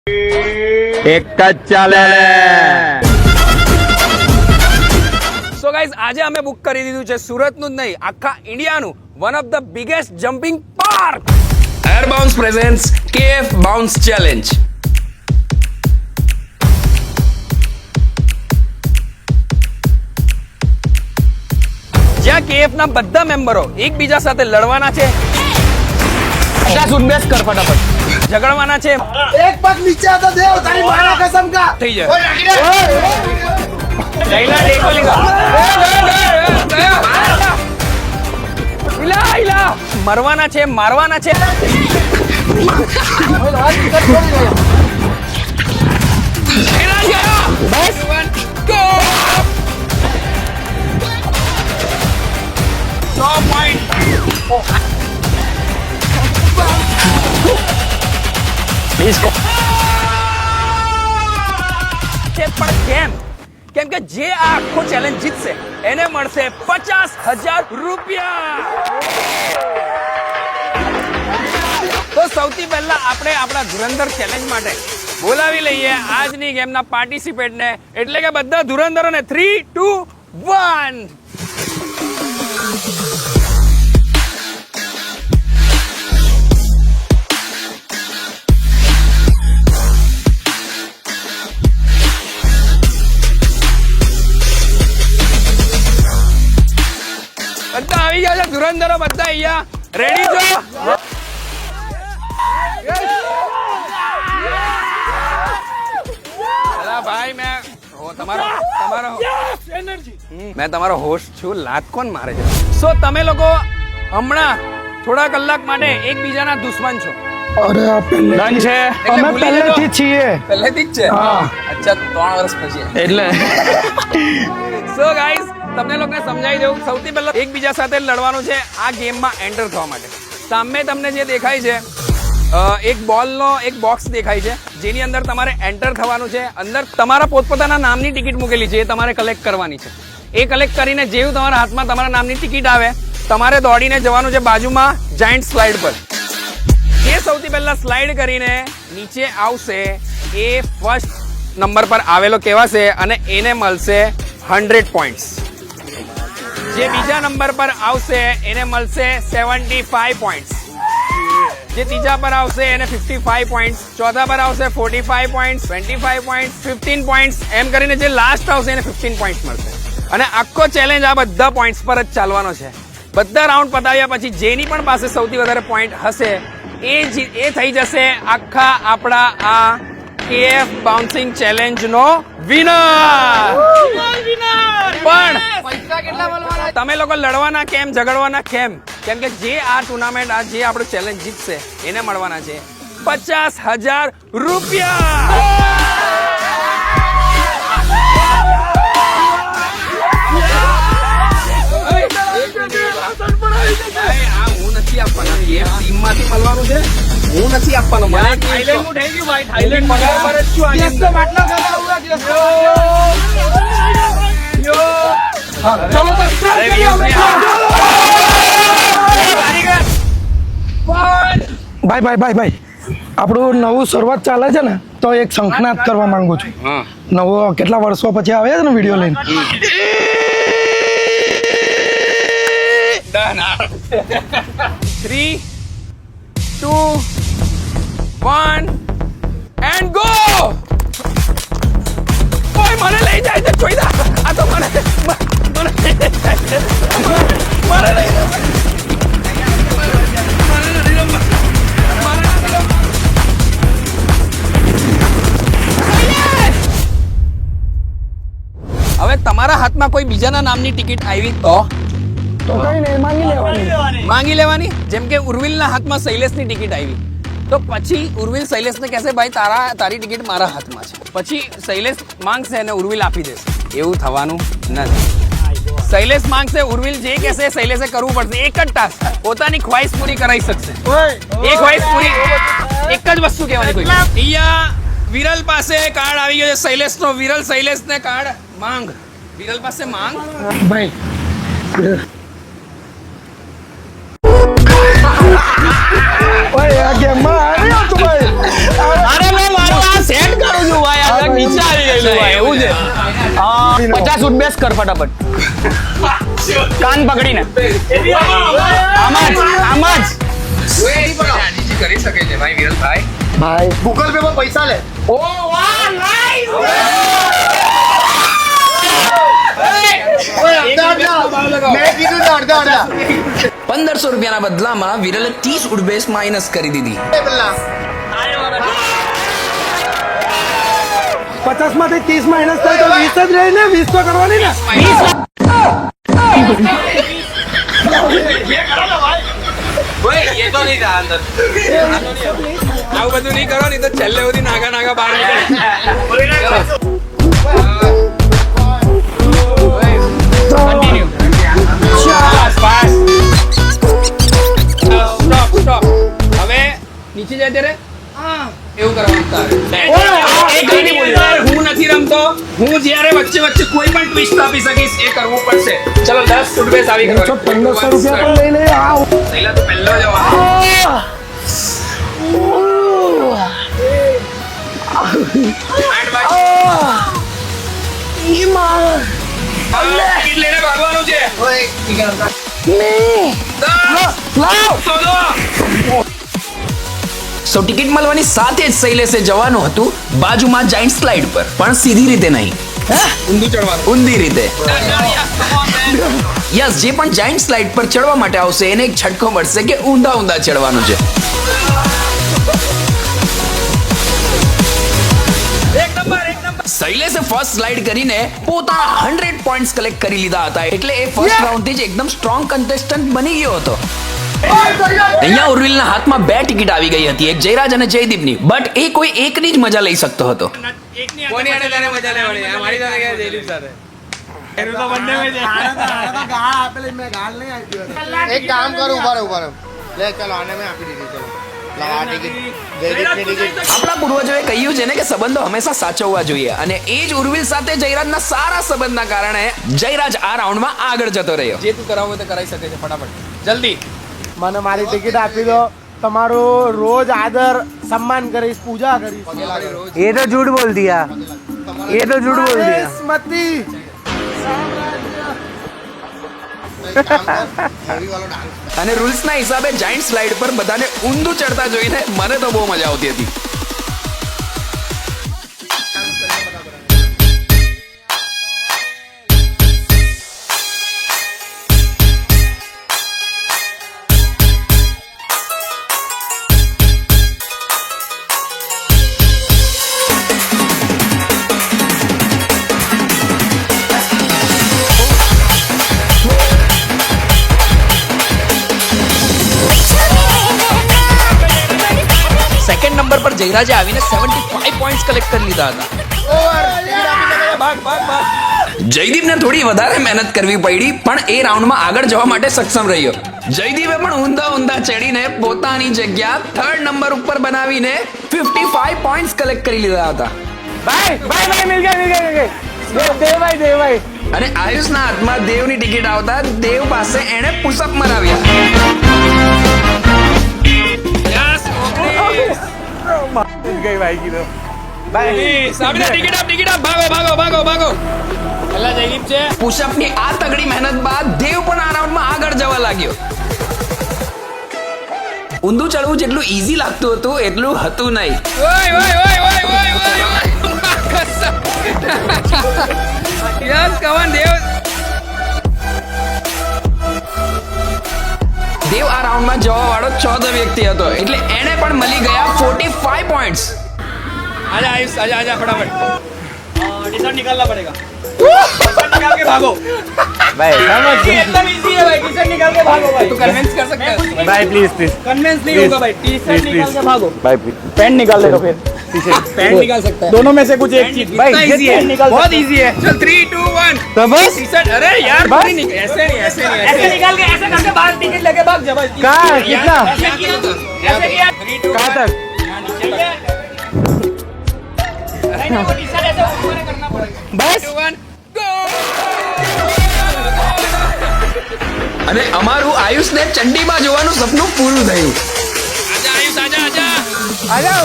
એક જ ચાલે. સો ગાઈઝ, આજે અમે બુક કરી દીધું છે સુરતનું જ નહીં, આખા ઇન્ડિયાનું one of the biggest jumping park. Air bounce presents KF bounce challenge. જ્યાં કેએફ ના બધા મેમ્બરો એકબીજા સાથે લડવાના છે. બેસ કર ફટાફટ. ઝઘડવાના છે. एक पग नीचे आता देव तारी मारा कसम का થઈ જાય. લઈલા ટેકો લીધા. ઇલા ઇલા મરવાના છે, મારવાના છે. બસ ગો. 6 પોઈન્ટ. Please go. છે પણ કેમ કે જે આ આખો ચેલેન્જ જીતશે એને મળશે 50,000 રૂપિયા. તો સૌથી પહેલા આપણે આપણા ધુરંધર ચેલેન્જ માટે બોલાવી લઈએ આજની ગેમના પાર્ટિસિપેન્ટને, એટલે કે બધા ધુરંધરોને. 3, 2, 1. બધા આવી ગયા છે ધુરંધરો, બધા અહીંયા રેડી છો? અલા ભાઈ, મેં તમારો હોસ્ટ છું. લાત કોણ મારે છે? સો તમે લોકો હમણાં થોડા કલાક માટે એકબીજાના દુશ્મન છો. अरे ડન છે. અમે પહેલેથી જ છીએ. પહેલેથી જ છે. અચ્છા, 3 વર્ષ પછી એટલે. સો ગાઈઝ, તમને લોકોને સમજાવી દઉં. સૌથી પહેલા એકબીજા સાથે લડવાનું છે આ ગેમમાં એન્ટર થવા માટે. સામે તમને જે દેખાય છે એક બોલનો એક બોક્સ દેખાય છે, જેની અંદર તમારે એન્ટર થવાનું છે. અંદર તમારા પોતપોતાના નામની ટિકિટ મૂકેલી છે, એ તમારે કલેક્ટ કરવાની છે. એ કલેક્ટ કરીને જેવું તમારા હાથમાં તમારા નામની ટિકિટ આવે, તમારે દોડીને જવાનું છે બાજુમાં જાયન્ટ સ્લાઇડ પર. જે સૌથી પહેલા સ્લાઇડ કરીને નીચે આવશે એ ફર્સ્ટ નંબર પર આવેલો કહેવાશે અને એને મળશે 100 પોઈન્ટ્સ. જે બીજા નંબર પર આવશે એને મળશે 75 પોઈન્ટ્સ. જે ત્રીજા પર આવશે એને 55 પોઈન્ટ્સ. ચોથા પર આવશે 45 પોઈન્ટ્સ, 25 પોઈન્ટ્સ, 15 પોઈન્ટ્સ, એમ કરીને જે લાસ્ટ આવશે એને 15 પોઈન્ટ્સ મળશે. અને આખો ચેલેન્જ આ બધા પોઈન્ટ્સ પર જ ચાલવાનો છે. બધા રાઉન્ડ પતાવ્યા પછી જેની પણ પાસે સૌથી વધારે પોઈન્ટ હશે એ થઈ જશે આખા આપણા આ કેએફ બાઉન્સિંગ ચેલેન્જ નો વિનર. પણ તમે લોકો લડવાના કેમ, ઝઘડવાના કેમ? કેમ કે જે આ ટુર્નામેન્ટ, આ જે આપણું ચેલેન્જ જીતશે એને મળવાના છે 50,000 રૂપિયા. હું નથી આપવાનો, ટીમ માંથી મળવાનું છે. હું નથી આપવાનો. મને થાઈલેન્ડ નું થઈ ગયું ભાઈ. થાઈલેન્ડ પગાર પર જ છું આજે. ચલો તો સ્ટાર્ટ કરીએ આપણે. ભાઈ આપણું નવું શરૂઆત ચાલે છે ને, તો એક શંખનાદ કરવા માંગુ છું. નવો કેટલા વર્ષો પછી આવે છે ને વિડીયો લઈને. 3, 2, 1 and go. ઓય મને લઈ જાય છે ચોઈદા. આ તો મને લઈ જાય છે. મને લઈ જાય. હવે તમારા હાથમાં કોઈ બીજાના નામની ટિકિટ આવી તો કઈ નહીં, માંગી લેવાની. જેમ કે ઉર્વિલના હાથમાં શૈલેષની ટિકિટ આવી, તો પછી ઉર્વિલ શૈલેષને કહેશે ભાઈ તારી ટિકિટ મારા હાથમાં છે. પછી શૈલેષ માંગશે અને ઉર્વિલ આપી દેશે. એવું થવાનું નથી. શૈલેષ માંગશે, ઉર્વિલ જે કહેશે શૈલેષે કરવું પડશે. એક જ ટાસ્ક, પોતાની ખ્વાહિશ પૂરી કરાવી શકશે. એ ખ્વાહિશ પૂરી, એક જ વસ્તુ કહેવાની. કોઈ અહીંયા વિરલ પાસે કાર્ડ આવી ગયો છે શૈલેષનો. વિરલ શૈલેષને કાર્ડ માંગ. વિરલ પાસે માંગ ભાઈ. ઓય આ ગેમમાં આવ્યો તું ભાઈ. અરે મેં મારો આ 50 ઉઠ બેસ કર ફટાફટ. કાન પકડીને આમ જ કરી શકે છે ભાઈ વિરલભાઈ. ભાઈ ગૂગલ પે પર પૈસા લે. મેં કીધું છે અડધા 1500 રૂપિયાના બદલામાં વિરલે 30 ઉડબેસ માઇનસ કરી દીધી. 50 માંથી 30 માઇનસ થાય તો 20 જ રહે ને, 20 તો કરવાની ને. આવું બધું નહીં કરો નહીં તો છેલ્લે સુધી નાગા બહાર નીકળે. Stop. હવે નીચે જાય ત્યારે એવું કરવાનું તારે. હું નથી રમતો. હું જ્યારે વચ્ચે કોઈ પણ ટ્વિસ્ટ આપી શકીશ એ કરવું પડશે. ચલો 10 ફૂટબેસ આવી ગયો. 1500 રૂપિયા પણ લઈ લે. પહેલા તો પહેલો જવાબ. ટિકિટ લઈને ભાગવાનું છે. સો ટિકિટ મળવાની સાથે જ શૈલેષે જવાનું હતું બાજુમાં જાયન્ટ સ્લાઇડ પર, પણ સીધી રીતે નહીં, ઊંધી રીતે. યસ, જે પણ જાયન્ટ સ્લાઇડ પર ચડવા માટે આવશે એને એક છટકો મળશે કે ઊંધા ચડવાનું છે. શૈલેષે ફર્સ્ટ સ્લાઇડ કરીને પોતાના 100 પોઈન્ટ્સ કલેક્ટ કરી લીધા હતા, એટલે એ ફર્સ્ટ રાઉન્ડથી જ એકદમ સ્ટ્રોંગ કન્ટેસ્ટન્ટ બની ગયો હતો. અહીંયા ઉર્વિલના હાથમાં 2 ટિકિટ આવી ગઈ હતી, એક જયરાજ અને જયદીપની, બટ એ કોઈ એકની જ મજા લઈ શકતો હતો. એક કામ કરું ઉભા લે ચલો આને મેં આપી દીધી. ચલો લાવ આ ટિકિટ. આપણા પૂર્વજોએ કહ્યું છે ને કે સંબંધો હંમેશા સાચવવા જોઈએ, અને એ જ ઉર્વિલ સાથે જયરાજના સારા સંબંધના કારણે જયરાજ આ રાઉન્ડમાં આગળ જતો રહ્યો. જે તું કરાવો તે કરાવી શકે છે, ફટાફટ જલ્દી. મને મારી ટિકિટ આપી દો. તમારો રોજ આદર સન્માન કરીશ, પૂજા કરીશ. ये तो झूठ बोल दिया, ये तो झूठ बोल दिया. સ્મતિ અને રૂલ્સના હિસાબે જાયન્ટ સ્લાઇડ પર બધાને ઊંધું ચડતા જોઈને મને તો બહુ મજા આવતી હતી. સેકન્ડ નંબર પર જયરાજે આવીને 75 પોઈન્ટ્સ કલેક્ટ કરી લીધા હતા. જયદીપને થોડી વધારે મહેનત કરવી પડી, પણ એ રાઉન્ડમાં આગળ જવા માટે સક્ષમ રહ્યો. જયદીપે પણ ઊંધા ચડીને પોતાની જગ્યા 3rd નંબર ઉપર બનાવીને 55 પોઈન્ટ્સ કલેક્ટ કરી લીધા હતા. અને આયુષના હાથમાં દેવની ટિકિટ આવતા દેવ પાસે એણે પુશઅપ મરાવ્યા. गई भाई की तो પુશઅપની આ તગડી મહેનત બાદ દેવ પણ આ રાઉન્ડમાં આગળ જવા લાગ્યો. ઊંધું ચડવું જેટલું ઈઝી લાગતું હતું એટલું હતું નહીં. દેવ આ રાઉન્ડમાં જવા વાળો 14 વ્યક્તિ હતો, એટલે એને પણ મળી ગયા 45 પોઈન્ટ્સ. आजा आयुष आजा फटाफट टी शर्ट निकालना पड़ेगा टी-शर्ट निकाल के भागो भाई समझ एकदम इजी है भाई टी-शर्ट निकाल के भागो भाई तू कन्विंस कर सकता है भाई प्लीज कन्विंस नहीं होगा भाई टी-शर्ट निकाल के भागो भाई पैंट निकाल ले तो फिर पैंट निकाल सकता है दोनों में से कुछ एक चीज भाई इजी है बहुत इजी है चल 3 2 1 तो बस टी-शर्ट. अरे यार पूरी नहीं ऐसे ऐसे निकाल के ऐसे करके बाहर टिकट लेके भाग जा भाई कहां कितना ऐसे किया 3 2 कहां तक टी-शर्ट ऐसे ऊपर करना पड़ेगा. बस 2 1 गो. અને અમારું આયુષને ચંડીમાં જોવાનું સપનું પૂરું થયું. આજા આયુષ આજા आजा